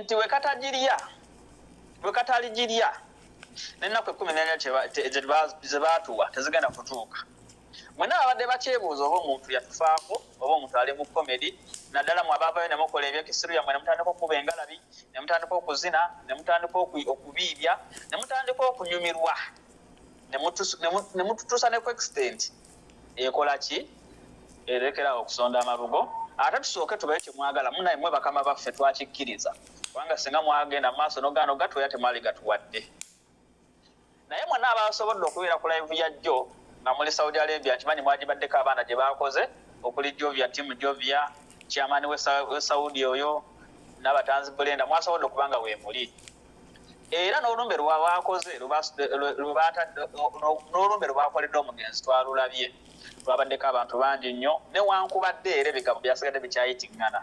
nti wekataligirya n'ennaku 14 ze baatuwa tezigenda kutuuka. Mwena abadde bakyebuuza oba omuntu yatufaako oba omuntu ali mu komedi naddala mu abaavayo ne mukola ebyekisiru yammwe ne mutandika okuba engalabi ne mutandika okuzina ne mutandika okubiibya ne mutandika okunyumirwa ne mututuusa ne ku extent ekola ki erekerawo okusonda amabugo. Ate tusooke tubaye kyemwagala munaye mwe bakama baffe twakikkiriza kubanga singa mwagenda mu maaso n'ogaana ogatweya temwali gatuwadde. Naye mwena abasobodde okubeera ku live ya jjo nga muli Saudi Arabia nkimanyi mwagibaddeko abaana gye baakoze okuli Jovia timu Jovia chairman we Saudi oyo n'abatanzi Bulenda mwasobodde okubanga weemuli era n'olumbe lwabakoze n'olumbe lwakoledde omugenzi twalulabye lwabaddeko abantu bangi nnyo newankubadde era ebigambo byasigadde bikyayitingana.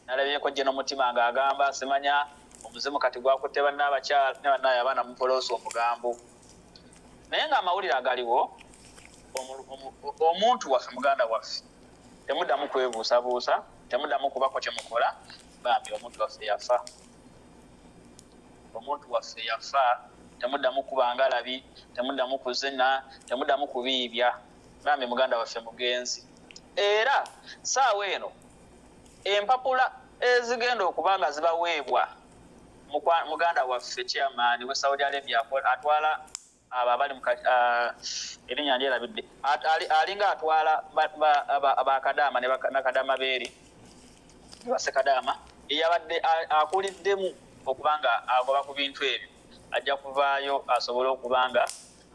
Nalabyeko gye n'omutima ng'agamba simanya omuzimu kati gwakutte bannaabakyala ne bannaaye abaana mupoloosi omugambo. Naye ng'amawulire agaliwo omuntu waffe muganda waffe temuddamu kwebuusabuusa temuddamu kubako kye mukola bambi omuntu waffe yafa. Omuntu waffe yafa temuddamu kuba ngalabi temuddamu kuzina temuddamu kubiibya bambi muganda waffe mugenzi. Era saawa eno empapula ezigenda okuba nga zibaweebwa muganda waffe chairman we Saudi Arabia atwala abo abali erinnya ndyerabidde alinga atwala abakadaama nakadaama beeri basekadaama eyabadde akuliddemu okubanga agoba ku bintu ebyo ajja kuvaayo asobole okubanga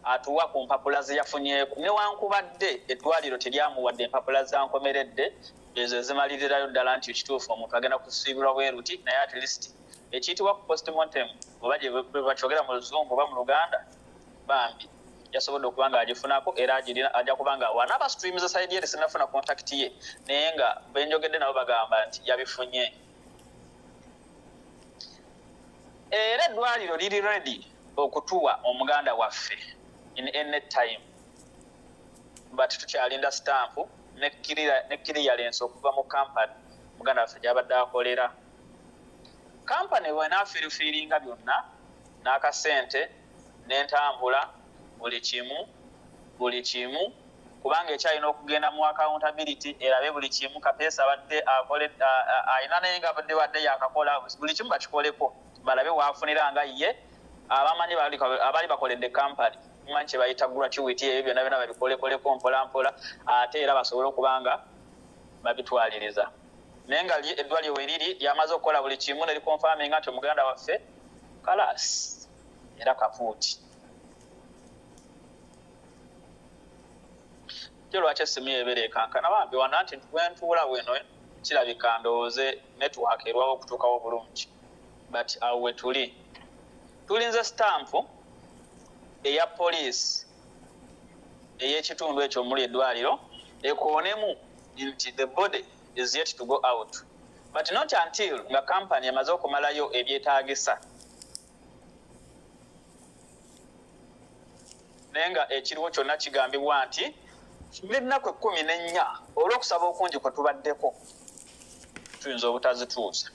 atuwa ku mpapula ze yafunyeeko newankubadde eddwaliro teryamuwadde empapula zankomeredde ezo ezimalirirayo ddala nti ekituufu omuntu agenda kusiibirwa bweruti naye at least ekiyitibwa ku postmortem oba gye bakyogera mu Luzungu oba mu Luganda bambi yasobodde okuba nga agifunako era ajja kuba nga wanaaba streams side ye sinafuna contact ye naye nga benjogedde nabo bagamba nti yabifunye. Era eddwaliro liri ready okutuwa omuganda waffe in any time but tukyalinda stamp ne clearance okuva mu company muganda waffe gyabadde akolera. Company bwenaafiirifiiringa byonna n'akasente n'entambula buli kimu kubanga ekyalina okugenda mu accountability erabe buli kimu kapeesa abadde alina naye nga badde yakakola buli kimu bakikoleko balabe waafunira nga ye abamanyi abali bakoledde company mumanyi kye bayita gratuity ebyo byonna byonna babikolekoleko mpolampola ate era basobole okubanga babitwaliriza. Naye nga eddwaliro weriri lyamaze okukola buli kimu ne likonfaminga nti omuganda waffe kalasi era kapuuti. Kyo lwaki essimu yeebeera ekankana bambi wana nti wentuula weno kirabika ndowooze network erwawo okutuukawo bulungi but awo we tulinze stamp eya poliisi ey'ekitundu ekyo omuli eddwaliro ekoonemu nti the body is yet to go out but not until nga company emaze okumalayo ebyetaagisa. Naye nga ekiriwo kyonna kigambibwa nti n'ennaku 14 olw'okusaba okungi kwe tubaddeko tuyinza obutazituusa.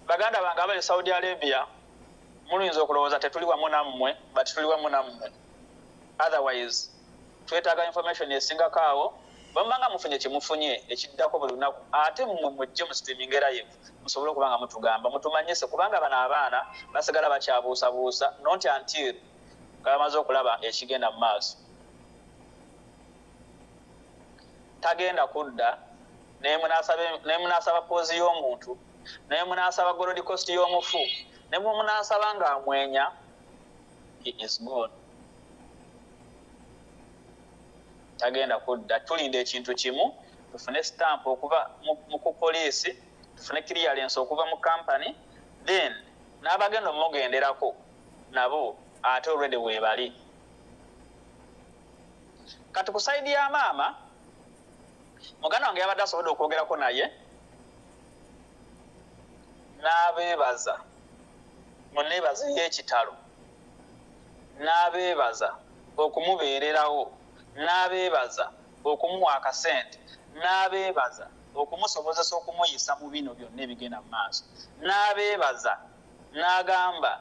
Baganda bange abali Saudi Arabia muluyinza okulowooza tetuli wamu nammwe but tuli wamu nammwe. Otherwise twetaaga information esingako awo bamubanga mufunye kyemufunye ekiddako buli lunaku ate mmwe mujje mu streaming live musobole okubanga mutugamba mutumanyise kubanga bano abaana basigala bakyabuusabuusa not until bamaze okulaba ekigenda mu maaso. Tagenda kudda naye munaasaba poozi y'omuntu naye munaasaba gold cost y'omufu naye munaasaba ng'amwenya he is gone. Tagenda kudda. Tulinda ekintu kimu tufune stamp okuva mu poliisi tufune clearance okuva mu company then n'abagenda omugenderako nabo ate already weebali. Kati ku side ya maama muganda wange yabadde asobodde okwogerako naye n'abeebaza mu nneebaza ey'ekitalo n'abeebaza okumubeererawo n'abeebaza okumuwa akasente n'abeebaza okumusobozesa okumuyisa mu bino byonna ebigenda mu maaso n'abeebaza n'agamba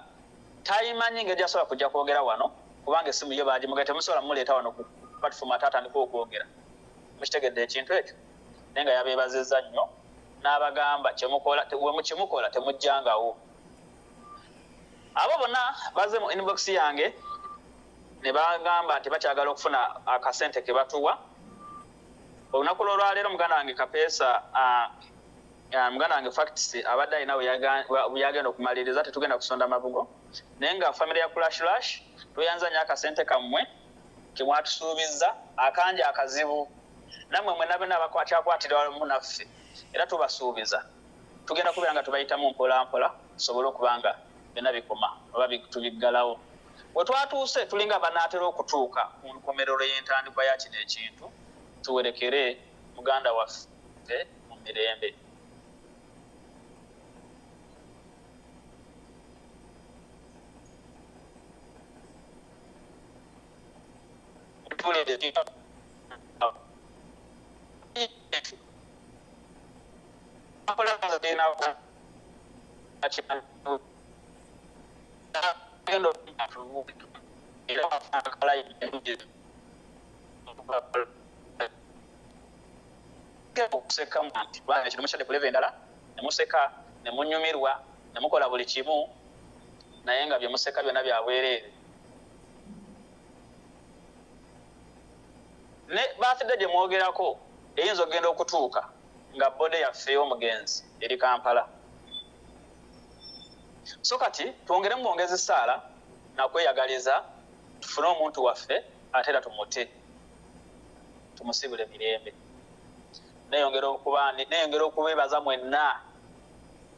tayimanyi ngeri asobola kujja kwogera wano kubanga essimu yo bagimugaye temusobola mumuleeta wano ku platform ataatandika okwogera mukitegedde ekintu ekyo naye nga yabeebazizza nnyo n'abagamba kyemukola temujjangawo. Abo bonna baze mu inbox yange ne bagamba nti bakyagala okufuna akasente ke batuwa. Olunaku lwolwaleero muganda wange kapeesa muganda wange facts abadde alina bweyagenda okumaliriza tetugenda kusonda mabugo naye nga famire ya Clash tuyanza nnyo akasente kammwe kemwatusuubizza akanje akazibu nammwe mwena bena bakyakwatira wamu naffe era tubasuubiza tugenda kubeera nga tubayitamu mpola mpola tusobole okubanga byonna bikoma oba tubiggalawo. We twatuuse tulinga banaatera okutuuka mu nkomerero y'entandikwa ya kino ekintu tuwerekere muganda waffe mu mirembe. Okuseka nti bwana kino mukyade kuleva endala ne museka ne munyumirwa ne mukola buli kimu naye nga bye museka byonna byabwereere. Ne birthday gye mwogerako eyinza okugenda okutuuka nga bode yaffe y'omugenzi eri Kampala. So kati twongeremu bwongezi ssaala nakweyagaliza tufune omuntu waffe ate era tumute tumusibule mirembe. Neyongera okubeebaza mwenna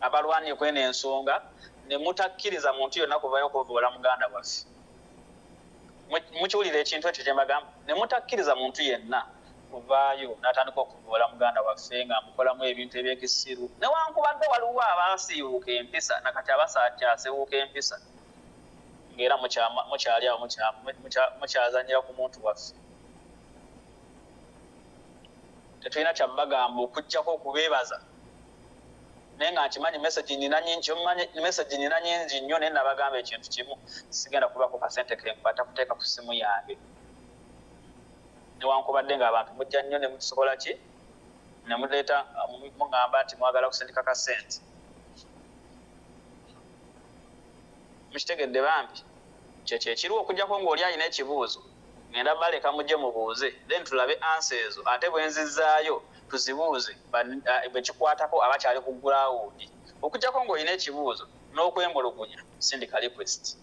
abalwanye kweno ensonga ne mutakkiriza muntu yonna kuvayo okuvoola muganda waffe. Mukiwulira ekintu ekyo kye mbagamba, ne mutakkiriza muntu yenna kuvaayo n'atandika okuvoola muganda waffe nga mukolamu ebintu ebyekisiru newankubadde waliwo abaasiiwuuka empisa nakati abasakyasiiwuuka empisa ng'era mukyali awo mukyazanyira ku muntu waffe. Tetulina kyabagamba okuggyako okubeebaza naye nga nkimanyi message nina nyingi nnyo naye nabagamba ekintu kimu sigenda kubako kasente kenkwata kuteeka ku ssimu yange newankubadde ng'abantu mujja nnyo ne mutusobola ki ne muleeta mugamba nti mwagala kusindika kasente. Mukitegedde bambi kyekyo ekiriwo okuggyako ng'oli alina ekibuuzo ngenda baleka mujje mubuuze then tulabe answer ezo ate bwenzizaayo tuzibuuze bwe kikwatako abakyali ku ground. Okuggyako ng'olina ekibuuzo n'okwembulugunya sindika request.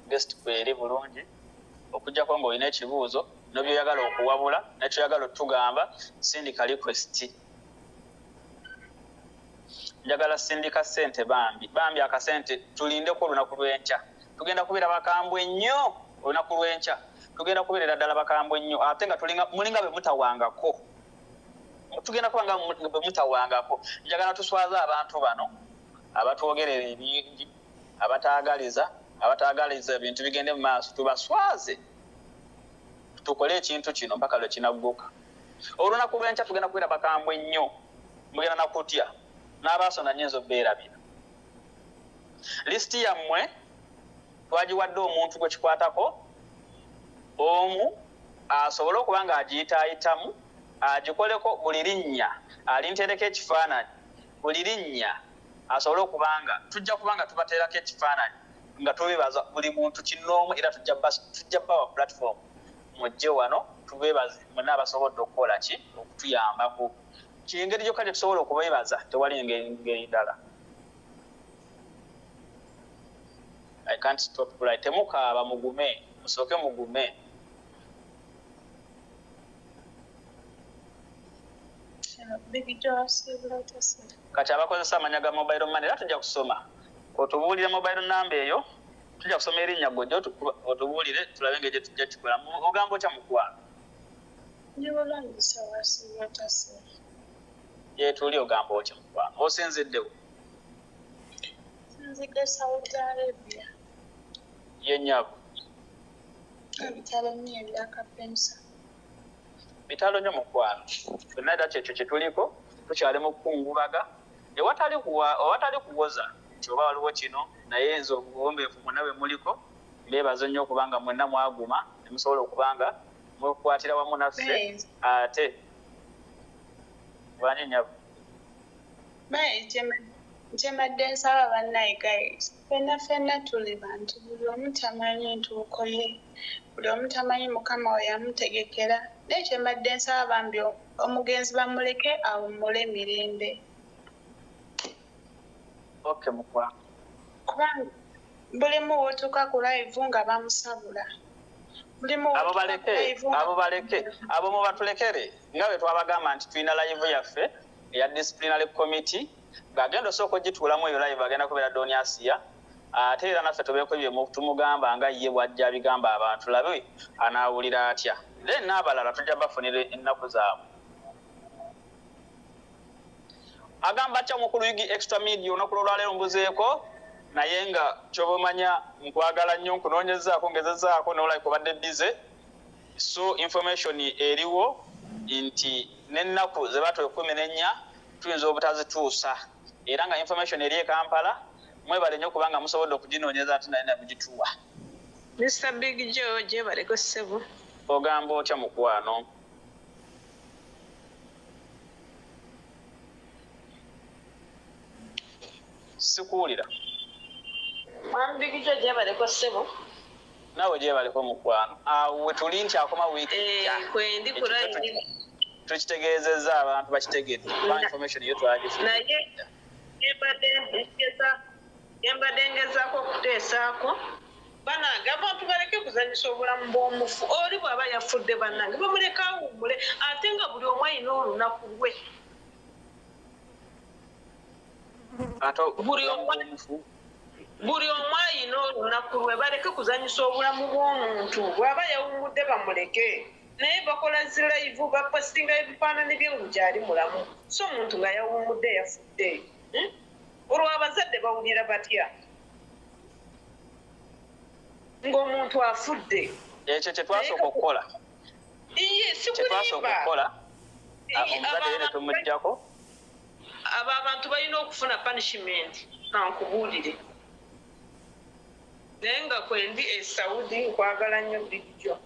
Guest kweri bulungi okuggyako ng'olina ekibuuzo n'ebyoyagala okuwabula nekyoyagala otugamba sindika request. Njagala sindika ssente bambi akasente tulindeko olunaku lw'enkya tugenda kubeera bakambwe nnyo olunaku lw'enkya tugenda kubeerera ddala bakambwe nnyo ate nga mulinga bwe mutawangako tugenda kuba nga bwe mutawangako. Njagala tuswaze abantu bano abatwogerera ebingi abataagaliza ebintu bigende mu maaso tubaswaze tukole ekintu kino mpaka lwe kinagguka. Olunaku lw'enkya tugenda kubeera bakambwe nnyo mugenda nakutya n'abaasona nnyinza obbeerabira. Lisiti yammwe twagiwadde omuntu gwe kikwatako omu asobole okuba nga agiyitaayitamu agikoleko buli linnya alintereko ekifaananyi buli linnya asobole okubanga tujja kubanga tubateerako ekifaananyi nga tubeebaza buli muntu kinnoomu era tujja bawa platform mujje wano tubeebaze mwenna abasobodde okukola ki okutuyambako. Kingeri gyokka gye tusobola okubeebaza tewali ngeri ndala. I can't stop right. Temukaaba mugume musooke mugume. Kati abakozesa amanya ga mobile money era tujja kusoma otubuulire mobile number eyo tujja kusoma erinnya gojjo otubuulire tulabe engeri gye tujja kikola. Ogamba otya mukwano tuli ogamba otya mukwano osinziddewo nzige Saudi Arabia. Yennyabo. Ebitalo nnyo ebya kapeesa. Bitalo nnyo mukwano. Fenna era kyekyo kye tuliko tukyali mu kukungubaga. Ewatali kuwoza nti oba waliwo kino naye nze obuwombeefu mwonna bwe muliko mbeebaza nnyo okubanga mwenna mwaguma ne musobola okubanga mwekukwatira wamu naffe ate bwani nnyabo. Nkyembadde nsaba bannaye guys, ffenna tuli bantu, buli omu tamanyi ntuuko ye, buli omu tamanyi mukama we yamutegekera, naye kyembadde nsaba bambi omugenzi bamuleke awummule mirembe. Okay mukwa. Kubanga bulimu wotuuka ku live nga bamusabula. Abo baleke abo mubatulekere nga bwe twabagamba nti tulina live yaffe eya disciplinary committee ng'agenda osooka ogituulamu eyo live agenda kubeera Doniasia ate era naffe tubeeko bye tumugamba nga ye bw'ajja abigamba abantu labe anaawulira atya then n'abalala tujja bafunira ennaku zaabwe. Agamba atya omukulu Yugi extra media olunaku lwaleero mbuzeeko naye nga ky'obumanya nkwagala nnyo nkunoonyezaako ngezezaako nolai kubadde bize so information eriwo nti n'ennaku ze batwe 14 tuyinza obutazituusa era nga information eri e Kampala mwebale nnyo kubanga musobodde okuginoonyeza ati naye namugituwa. Mr. Big George baleko ssebo. Ogamba otya mukwano? Sikuwulira. Big George baleko ssebo. Nawe gye baleko mukwano. We tuli nti akoma wiiki. Kwendi kulayi. Tukitegeezezza abantu bakitegedde. Information yo twagifuna. Naye yembadde ngezaako okuteesaako banange abantu baleke kuzanyisa obulamu bw'omufu oli bw'aba yafudde bannange bamuleka awummule ate nga buli omu alina olunaku lwe. Buli omu alina olunaku lwe baleke kuzanyisa obulamu bw'omuntu bw'aba yawummudde bamuleke naye bakola zilive bapositinga ebifaananyi bye ngu gyali mulamu so omuntu nga yawummudde yafudde. Olwo abazadde bawulira batya ng'omuntu afudde? Ekyo kye twasooka okukola. Sikulimba. Omuzadde yere tumuggyako. Abo abantu balina okufuna punishment nankubuulire. Naye nga kwendi e Saudi nkwagala nnyo bulijjo.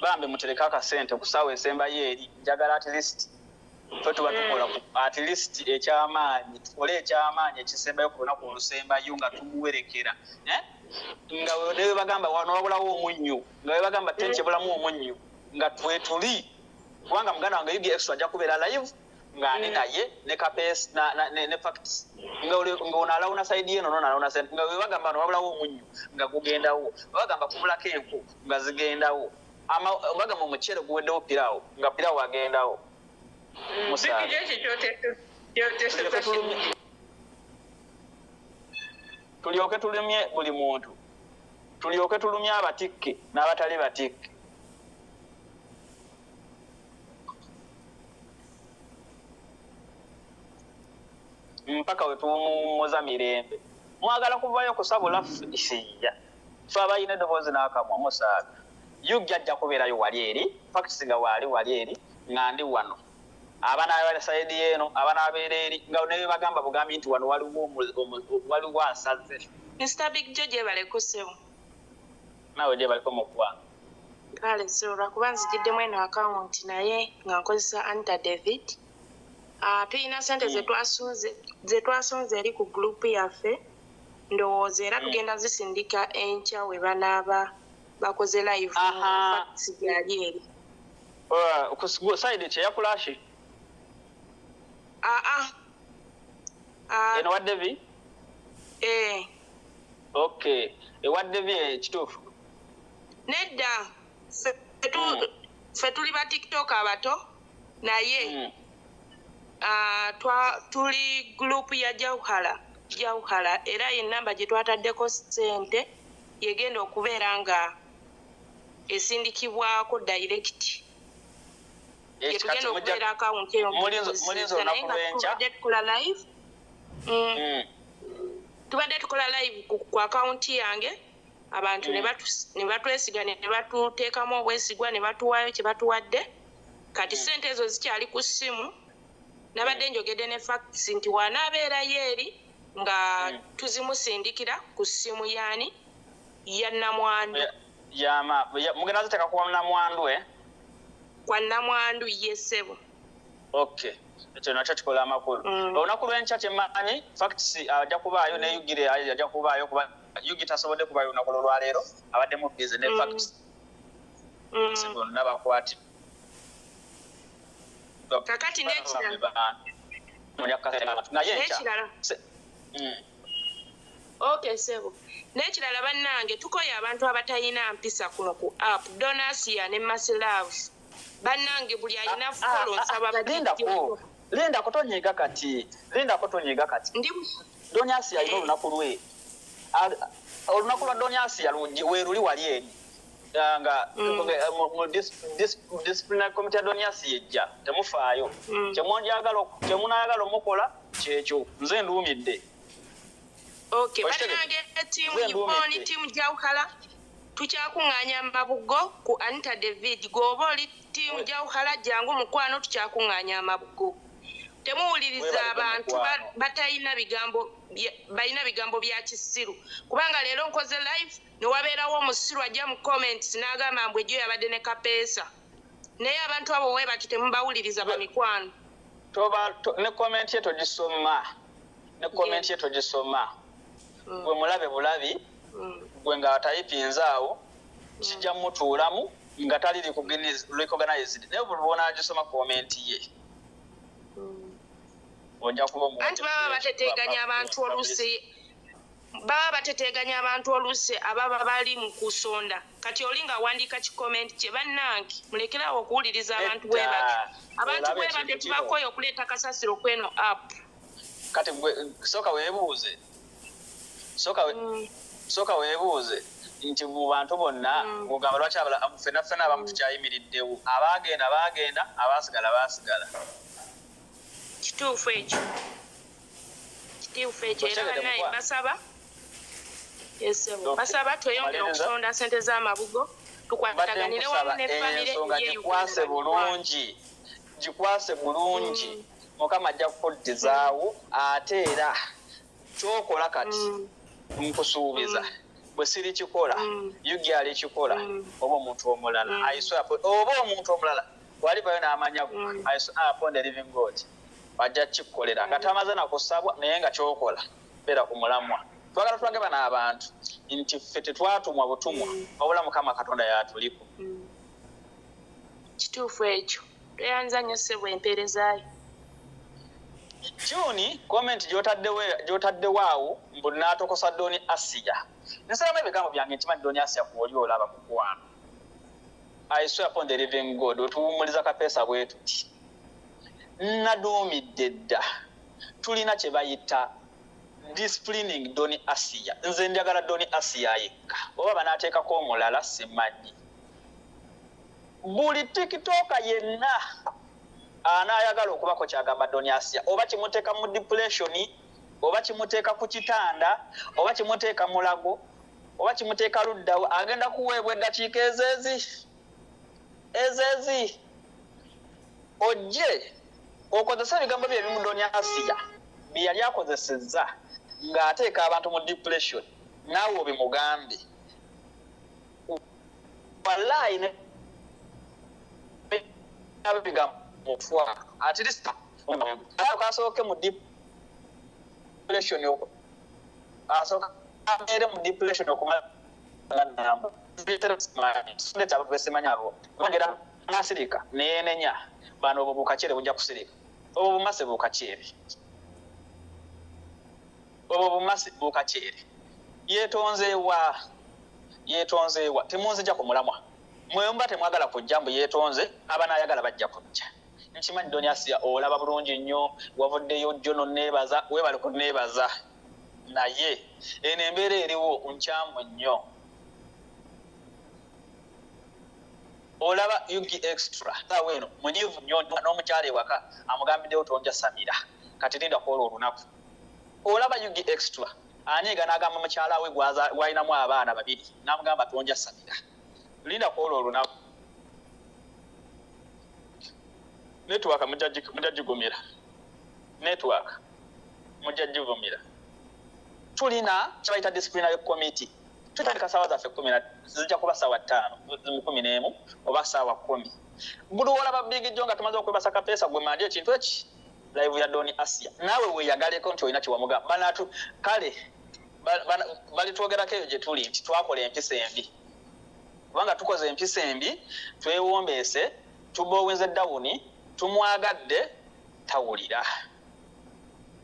Bambi mutereka akasente ku ssaawa esembayo eri njagala at least ffe tuba tukola at least ekyamaanyi tukole ekyamaanyi ekisembayo ku lunaku olusembayo nga tumuwerekera nga we bagamba wano wabulawo omunnyo nga we bagamba tenkibulamu omunnyo nga twetuli kubanga muganda wange Yugi extra ajja kubeera live nga ani naye ne kapeesa ne facts nga ono alawuna saidi eno nono alawuna saidi nga we bagamba wano wabulawo omunnyo nga gugendawo bagamba kumulako enku nga zigendawo bagamba omuceere guweddewo pirawo nga pirawo agendawo. Tulyoke tulumye buli muntu, tulyoke tulumye abatikke n'abatali batikke. Mpaka we tuwummuza mirembe. Mwagala kuvayo kusabula isiya ffe abalina eddoboozi n'akamwa musaaga Yugi ajja kubeerayo wali eri facts nga wali eri nga ndi wano abaana abali saidi eno abaana abeera eri nga ne bagamba bugambi nti wano waliwo asaze. Mr. Big George baleko ssebo. Nawe gye baliko mukwano. Kale so lwakuba nzigiddemu eno account naye nga nkozesa Anta David. Tuyina ssente ze twasonze eri ku group yaffe ndowooza era tugenda zisindika enkya we banaaba bakoze live facts gyali eri. Ku side kye yakulashi? Eno wadde vi? Okay. Ewadde vi ekituufu? Nedda. Ffe tuli ba TikTok abato naye tuli group ya Jawuhala era yenamba gye twataddeko ssente yegenda okubeera nga esindikibwako direct. Yetugenda okubeera akawunti eyo mulinzo olunaku lw'enkya tukola live. tubadde tukola live ku account yange abantu ne batwesiga ne batuteekamu obwesigwa ne batuwaayo kye batuwadde kati ssente ezo zikyali ku ssimu nabadde njogedde ne facts nti wanaabeerayo eri nga tuzimusindikira ku ssimu yaani ya Namwandu mugenda ziteeka kwa Namwandu kwa Namwandu yesebo okay ekyo nakyo kikola amakulu olunaku lw'enkya kyemmanyi facts ajja kubaayo ne Yugire ajja kubaayo kuba Yugi tasobodde kubaayo olunaku lwaleero abadde mu bize ne facts bonna bakwati kakati n'ekirala okay sebo n'ekirala bannange tukoye abantu abatalina mpisa kuno ku app Donasia ne Masilaves bannange buli alina follow nsaba Linda kotonyiga kati Donasia alina olunaku lwe olunaku lwa Donasia weeruli wali eri nga disciplinary committee ya Donasia ejja temufaayo kyemunayagala omukola kyekyo nze nduumidde okay bannange tiimu yiponi tiimu jawukala tukyakuŋŋaanya mabugo ku Anita David goba oli tiimu jawukala jangu mukwano tukyakuŋŋaanya amabugo temuwuliriza abantu batalina bigambo bya kisiru kubanga leero nkoze live ne wabeerawo omusiru ajja mu comments n'agamba mbwe ejjo yabadde ne kapeesa naye abantu abo we bati temubawuliriza bamikwano ne comment ye togisoma gwe mulabe bulabi gwe nga atayipinzaawo kijja mutuulamu nga tali recognized naye buli bw'onaagisoma comment ye ojja kuba anti baba bateteganya abantu oluusi ababa bali mu kusonda kati oli nga awandiika kikomenti kye bannange mulekerawo okuwuliriza abantu bwe bati abantu bwe bati tubakoye okuleeta kasasiro kweno app kati sooka weebuuze nti mu bantu bonna ng'ogamba lwaki ffenna abamu tukyayimiriddewo abaagenda abaasigala kituufu ekyo era bannaye basaba tweyongera okusonda ssente z'amabugo tukwataganire wamu ne famire gikwase bulungi mukama ajja kukuddizaawo ate era kyokola kati nkusuubiza bwe siri kikola Yugi ali kikola oba omuntu omulala walibayo n'amanya upon the living God ajja kikkolera nga tamaze nakusabwa naye nga kyokola beera ku mulamwa twagala tulage bano abantu nti ffe tetwatumwa butumwa wabula mukama katonda yatuliko kituufu ekyo toyanza nnyo ssebo empeerezaayo Juni comment gyotaddewo mbu naatokosa Doni Asia nsalamu ebigambo byange nkimanyi Doni Asia kuoli olaba mukwano I swear upon the living God otuwumuliza kapeesa bwe tuti naduumidde dda tulina kye bayita disciplining Doni Asia nze njagala Doni Asia yekka oba banaateekako omulala simanyi buli tikitoka yenna anaayagala okubako kyagamba Doni Asia oba kimuteeka mu depression oba kimuteeka ku kitanda oba kimuteeka mulago oba kimuteeka luddawo agenda kuweebwa eddakiika ezeezi ojje okozesa ebigambo bye ebimu Doni Asia bye yali akozesezza ng'ateeka abantu mu depression naawe obimugambe wallahi ne bigambo mutwa at least akasooke mu depression yoko asooka amere mu depression okumala namba ndeta abasemanyabo bagera nasirika nenenya bano obo bukachere bujja kusirika obo bumase bukachere yetonzeewa temunzija ku mulamwa mwemba temwagala kujja mbu yetonze abanaayagala bajja kujja nkimanyi Doni Asia olaba bulungi nnyo wavuddeyo jjo nonneebaza weebale kunneebaza naye eno embeera eriwo nkyamu nnyo olaba Yugi extra awo eno munyiivu nnyo n'omukyala ewaka amugambiddeyo tonja Samira kati linda kwola olunaku olaba Yugi extra anyiga n'agamba mukyala we gwalinamu abaana babiri n'amugamba tonja samira linda kwolwo olunaku network mujajigumira network mujajivumira tulina kyabayita disciplinary committee tutandika saawa zaffe 10 zijja kuba saawa 5 11 oba saawa 10 buli olaba bigijjo nga tumaze okwebasa kapeesa gwe mandi ekintu eki live ya Doni Asia nawe weyagaleko nti olina kiwamugamba banatu kale balitwogerako eyo gye tuli nti twakola empisa embi kubanga tukoze empisa embi twewombeese tuboweze dawuni tumwagadde tawulira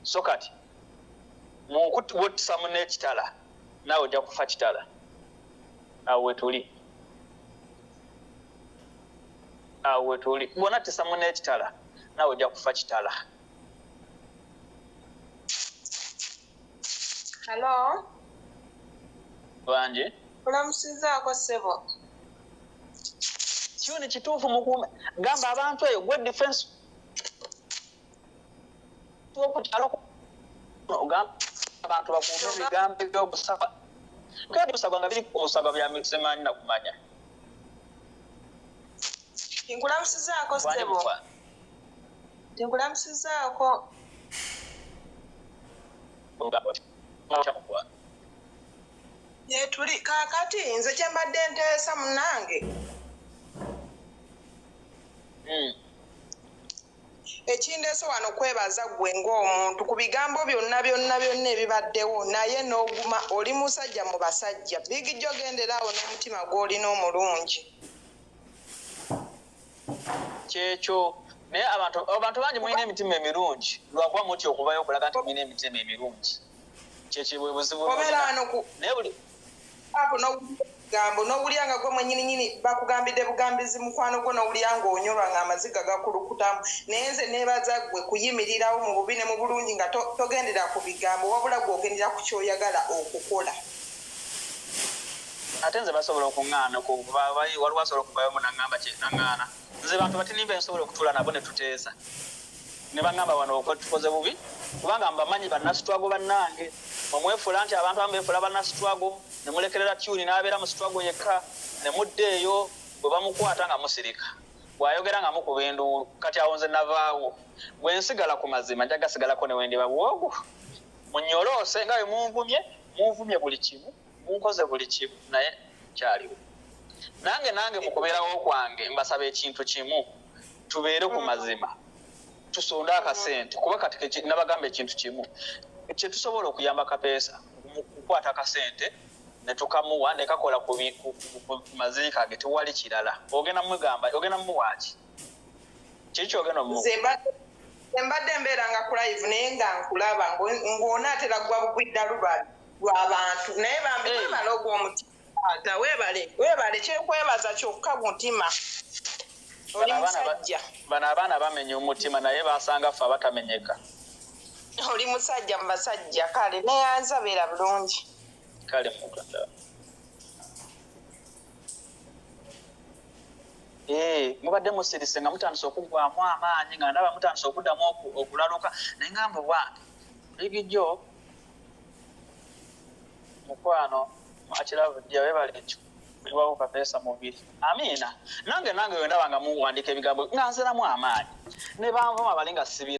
so kati mukuwotisa munne ekitala naawe ojja kufa kitala awo wetuli bwona tisa munne ekitala naawe ojja kufa kitala. Hello. Banje. Olamusizaako ssebo. Kyo ni kituufu mukuume gamba abantu eyo gwe defense tuokukyalo ogamba abantu bakuume ebigambo ebyobusaba kandi busaba nga biri ku busaba bya misemanyi na kumanya. Nkulamusizaako ssebo. Nkulamusizaako. Tuli kakati nze kyembadde nteesa munnange ekindeese wano kwebaza gwe ng'omuntu ku bigambo byonna ebibaddewo naye n'oguma oli musajja mu basajja bigijjo genderaawo n'omutima gw'olina omulungi kyekyo naye abantu bangi mulina emitima emirungi lwakuba muti okuvayo okulaga nti mulina emitima emirungi kyekibwe buzibu naye buli gambo n'owulyanga gwe mwennyininyini bakugambidde bugambizi mukwano gwo n'owulyanga onyolwa ng'amaziga gakulukutamu naye nze neebaza ggwe kuyimirirawo mu bubi ne mu bulungi nga togendera ku bigambo wabula gwe ogendera ku kyoyagala okukola ate nze basobola okuŋŋaana waliwo asobola okuvayo mu naŋŋamba kyenaŋŋaana nze bantu batinimba nsobola okutuula nabo ne tuteesa ne baŋŋamba wano tukoze bubi kubanga mbamanyi bannasitwago bannange omwefuula nti abantu abamu beefuula bannasitwago ne mulekerera tyuni n'abeera mu sitwago yekka ne muddeeyo bwe bamukwata nga musirika bw'ayogera nga mukuba enduulu kati awo nze navaawo bwe nsigala ku mazima nja gasigalako ne wendiba bwogu munyoloose nga bwe munvumye buli kimu munkoze buli kimu naye kyaliwo nange mu kubeerawo kwange mbasaba ekintu kimu tubeere ku mazima tusonde akasente kuba kati nabagamba ekintu kimu kyetusobola okuyamba kapeesa kukwata akasente ne tukamuwa ne kakola ku maziika ge tewali kirala ogenda mumugamba ogenda mumuwaaki kiki kyogenda mbadde mbeera nga ku live naye nga nkulaba ng'onaatera gwa bugwidda lw'abantu naye bambi webale ogw'omutima weebale kyekwebaza kyokka mutima oli musajja bano abaana bamenya omutima naye basanga ffe abatamenyeka oli musajja mu basajja kale neyanza beera bulungi kale muganda mubadde musirise nga mutandise okuggwamu amaanyi nga ndaba mutandise okuddamu okulaluka naye ngamba bwange ligijjo mukwano akiravu jja webale ekyo iwawo kapeesa mubiri amiina nange wendaba nga muwandika ebigambo nga nziramu amaanyi ne banvuma bali nga sibira